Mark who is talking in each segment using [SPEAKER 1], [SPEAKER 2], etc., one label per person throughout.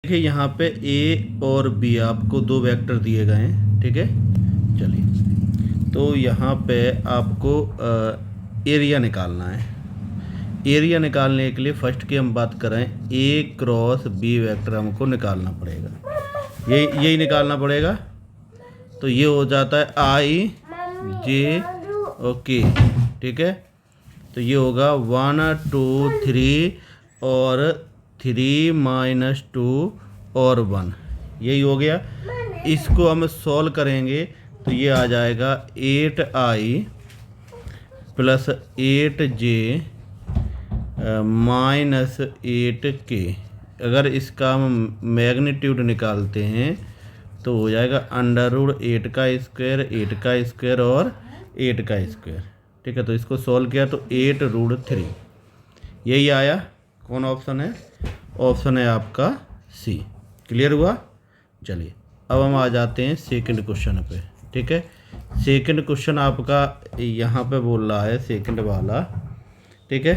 [SPEAKER 1] देखिए यहाँ पे ए और बी आपको दो वेक्टर दिए गए हैं, ठीक है। चलिए, तो यहाँ पे आपको एरिया निकालना है। एरिया निकालने के लिए फर्स्ट की हम बात करें, ए क्रॉस बी वेक्टर हमको निकालना पड़ेगा, यही निकालना पड़ेगा। तो ये हो जाता है आई जे ओके, ठीक है। तो ये होगा 1 2 3 और 3 माइनस 2 और 1, यही हो गया। इसको हम सॉल्व करेंगे तो ये आ जाएगा 8i plus 8j minus 8k। अगर इसका हम मैग्नीट्यूड निकालते हैं तो हो जाएगा अंडर रूट 8 का स्क्वायर, 8 का स्क्वायर और 8 का स्क्वायर, ठीक है। तो इसको सॉल्व किया तो 8 रूट 3, यही आया। कौन ऑप्शन है? ऑप्शन है आपका सी। क्लियर हुआ? चलिए, अब हम आ जाते हैं सेकंड क्वेश्चन पे, ठीक है। सेकंड क्वेश्चन आपका यहाँ पे बोल रहा है, सेकंड वाला, ठीक है।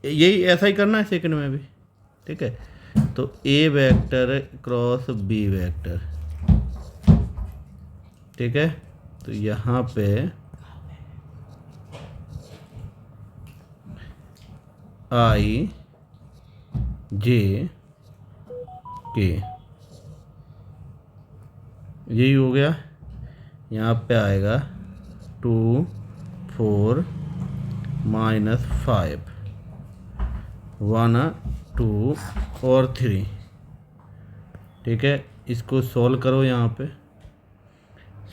[SPEAKER 1] यही ऐसा ही करना है सेकंड में भी, ठीक है। तो ए वेक्टर क्रॉस बी वेक्टर, ठीक है। तो यहाँ पे आई जे के, यही हो गया। यहाँ पे आएगा 2 4 माइनस 5 1 2 और 3, ठीक है। इसको सॉल्व करो, यहाँ पे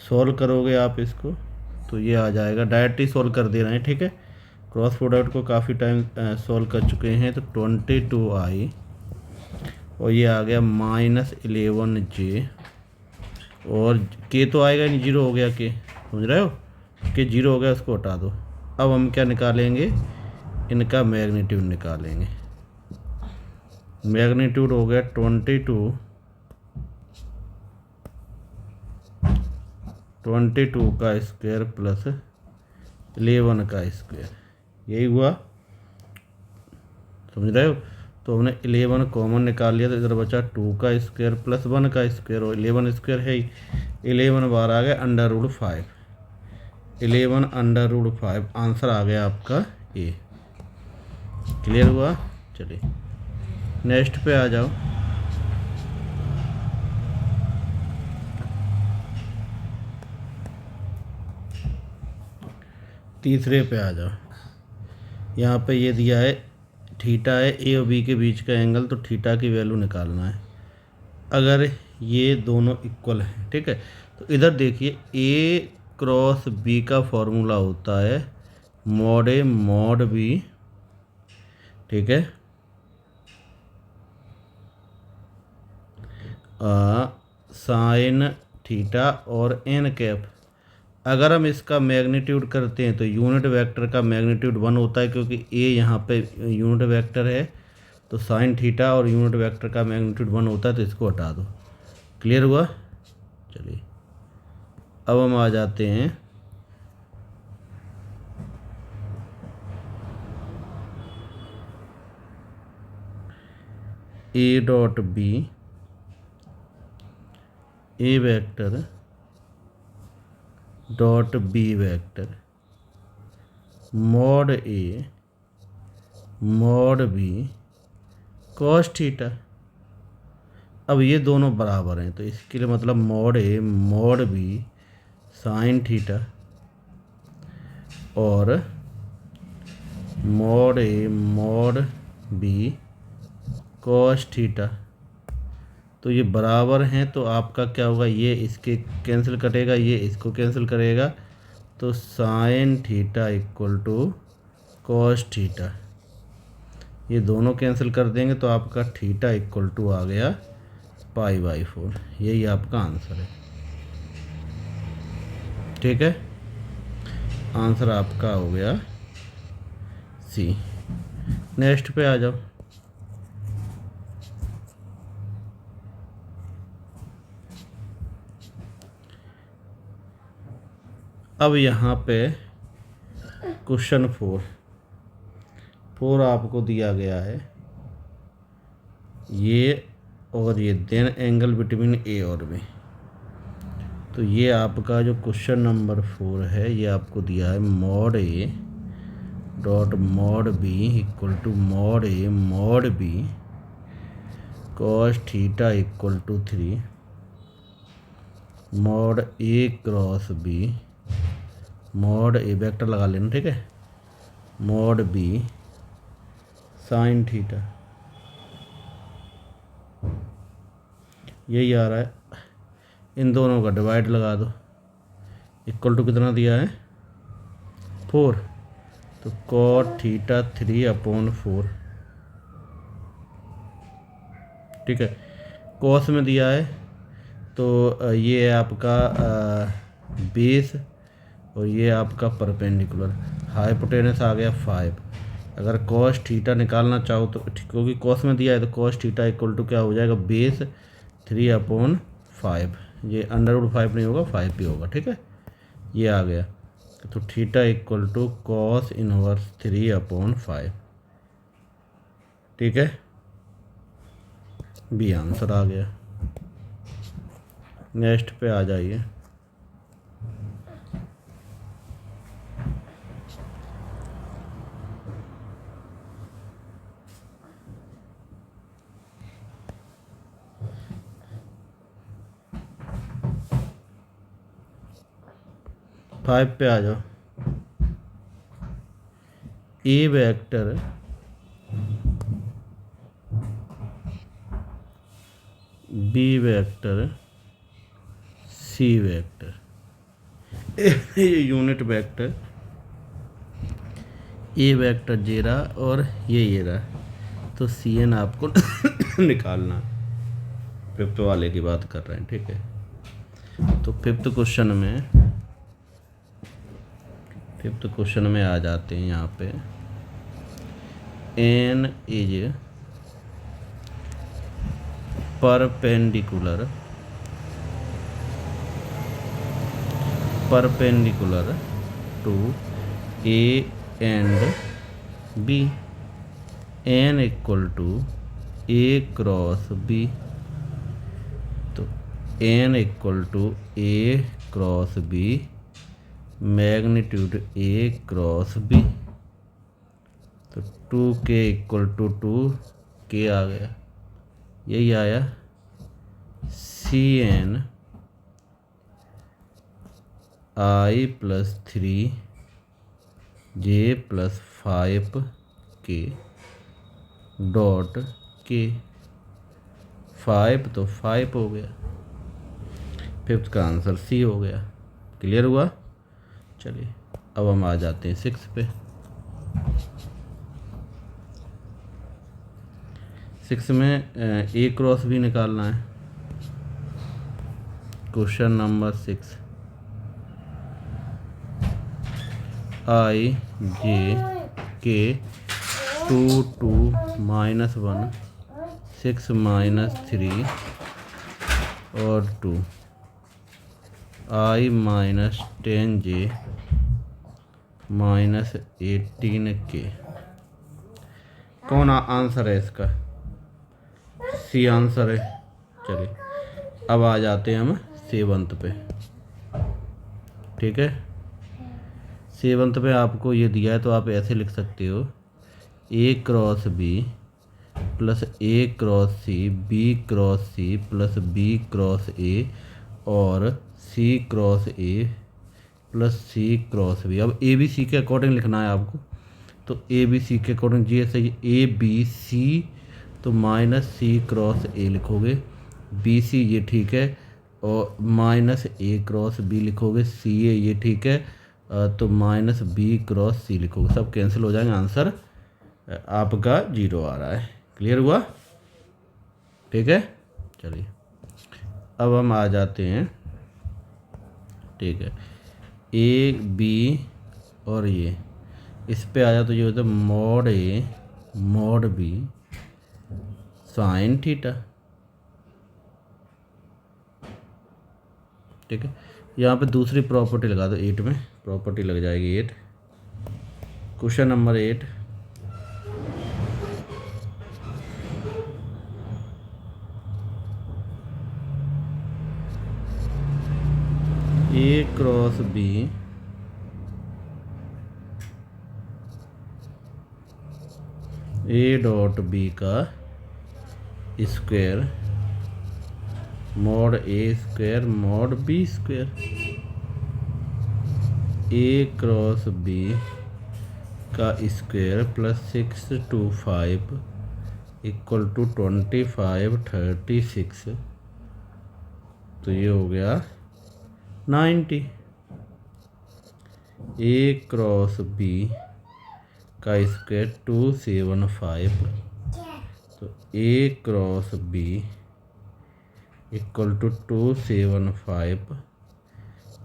[SPEAKER 1] सॉल्व करोगे आप इसको तो ये आ जाएगा, डायरेक्ट ही सॉल्व कर दे रहे हैं, ठीक है। क्रॉस प्रोडक्ट को काफ़ी टाइम सॉल्व कर चुके हैं। तो 22i और ये आ गया माइनस 11j और के तो आएगा नहीं, जीरो हो गया के, समझ रहे हो कि जीरो हो गया, उसको हटा दो। अब हम क्या निकालेंगे? इनका मैग्नीट्यूड निकालेंगे। मैग्नीट्यूड हो गया 22 का स्क्वायर प्लस 11 का स्क्वायर, यही हुआ, समझ रहे हो। तो हमने 11 कॉमन निकाल लिया तो इधर बचा 2 का स्क्वायर प्लस 1 का स्क्वायर, और 11 स्क्वायर है ही, 11 बार आ गया under root 5, 11 under root 5, answer आ गया आपका ए। क्लियर हुआ? चलिए नेक्स्ट पे आ जाओ। तीसरे पे आ जाओ। यहाँ पे ये दिया है थीटा है, ए और बी के बीच का एंगल, तो थीटा की वैल्यू निकालना है अगर ये दोनों इक्वल हैं, ठीक है। तो इधर देखिए, ए क्रॉस बी का फॉर्मूला होता है मॉड ए मॉड बी, ठीक है। साइन थीटा और एन कैप। अगर हम इसका मैग्नीट्यूड करते हैं तो यूनिट वेक्टर का मैग्नीट्यूड 1 होता है, क्योंकि ए यहाँ पे यूनिट वेक्टर है। तो साइन थीटा और यूनिट वेक्टर का मैग्नीट्यूड 1 होता है, तो इसको हटा दो। क्लियर हुआ? चलिए, अब हम आ जाते हैं A dot B, A vector dot B vector mod A mod B cos theta. अब ये दोनों बराबर हैं, तो इसके लिए मतलब mod A mod B sine theta और mod A mod B cos theta, तो ये बराबर हैं। तो आपका क्या होगा, ये इसके कैंसिल कटेगा, ये इसको कैंसिल करेगा, तो sine theta equal to cos theta, ये दोनों कैंसिल कर देंगे तो आपका थीटा इक्वल टू आ गया π/4, यही आपका आंसर है, ठीक है। आंसर आपका हो गया सी। नेक्स्ट पे आ जाओ। अब यहाँ पे क्वेश्चन 4 आपको दिया गया है। ये और ये देन एंगल बिटवीन ए और बी। तो ये आपका जो क्वेश्चन नंबर 4 है ये आपको दिया है mod A dot mod B equal to mod A mod B cos theta equal to 3 mod A cross B mod A vector लगा लेना, ठीक है, मॉड बी साइन थीटा। यही आ रहा है, इन दोनों का डिवाइड लगा दो, इक्वल टू कितना दिया है 4, तो कॉट थीटा 3/4, ठीक है। कॉस में दिया है तो ये है आपका बेस और ये आपका परपेंडिकुलर, हाइपोटेनस आ गया 5। अगर कॉस थीटा निकालना चाहो तो, क्योंकि कॉस में दिया है तो कॉस थीटा इक्वल टू क्या हो जाएगा बेस 3/5, ये √5 नहीं होगा 5 भी होगा, ठीक है, ये आ गया। तो theta equal to cos inverse 3/5, ठीक है, बी आंसर आ गया। नेक्स्ट पे आ जाइए। फाइव पे आ जाओ। A vector b vector c vector, ये unit vector a vector j रहा और ये रहा, तो सी एन आपको निकालना। फिफ्थ वाले की बात कर रहे हैं, ठीक है। तो फिफ्थ क्वेश्चन में आ जाते हैं यहाँ पे, n is perpendicular to a and b, n equal to a cross b, तो n equal to a cross b magnitude a cross b, तो 2k इक्वल टू 2k आ गया, यही आया। C n i plus 3 j plus 5k dot k, 5 तो 5 हो गया, fifth का आंसर सी हो गया। क्लियर हुआ? चलिए अब हम आ जाते हैं 6 पे। 6 में ए क्रॉस भी निकालना है। क्वेश्चन नंबर 6, आई जे के 2 2 -1 6 -3 और 2 आई -10 जे -18k। कौन आंसर है इसका? सी आंसर है। चलिए अब आ जाते हैं हम सेवंत पे, ठीक है। सेवंत पे आपको ये दिया है तो आप ऐसे लिख सकते हो, a cross b plus a cross c b cross c plus b cross a और c cross a plus c cross b. अब ए बी सी के अकॉर्डिंग लिखना है आपको, तो ए बी सी के अकॉर्डिंग जी ऐसे ए बी सी तो माइनस सी क्रॉस ए लिखोगे, बी सी ये ठीक है, और माइनस ए क्रॉस बी लिखोगे, सी ए ये ठीक है, तो माइनस बी क्रॉस सी लिखोगे, सब कैंसिल हो जाएंगे, आंसर आपका 0 आ रहा है। क्लियर हुआ? ठीक है। चलिए अब हम आ जाते हैं, ठीक है, ए बी और ये इस पे आ जाए तो ये होता है mod A mod B sine theta, ठीक है। यहाँ पे दूसरी प्रॉपर्टी लगा दो, 8 में प्रॉपर्टी लग जाएगी 8। Question number 8, a cross b a dot b का square mod a square mod b square. A cross b का स्क्वायर प्लस 625 इक्वल टू 25 36, तो ये हो गया 90। ए क्रॉस बी का स्क्वायर 275, तो a cross b equal to 275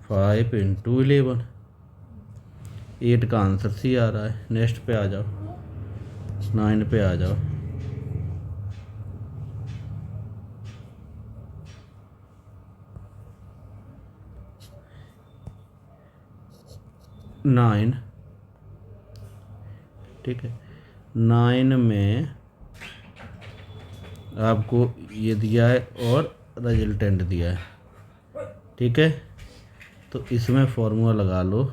[SPEAKER 1] 5 into 11, 8 का answer C आ रहा है। नेक्स्ट पे आ जाओ, 9 पे आ जाओ। नाइन, ठीक है, 9 में आपको ये दिया है और रिजल्टेंट दिया है, ठीक है। तो इसमें फॉर्मूला लगा लो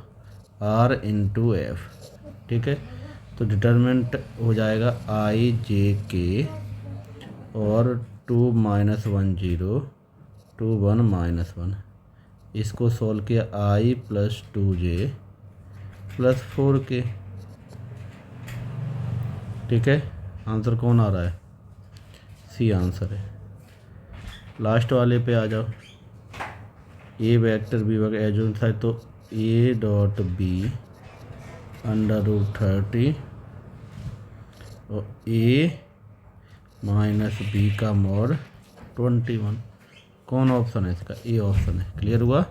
[SPEAKER 1] R इंटू एफ, ठीक है। तो डिटरमिनेंट हो जाएगा आई जे के और 2 - 1 0 2 1 -1। इसको सॉल्व किया आई प्लस 2j प्लस 4k, ठीक है। आंसर कौन आ रहा है? सी आंसर है। लास्ट वाले पे आ जाओ। A vector b vector assume था, तो ए डॉट बी √30 और ए माइनस बी का मॉड 21। कौन ऑप्शन है इसका? ए ऑप्शन है। क्लियर हुआ?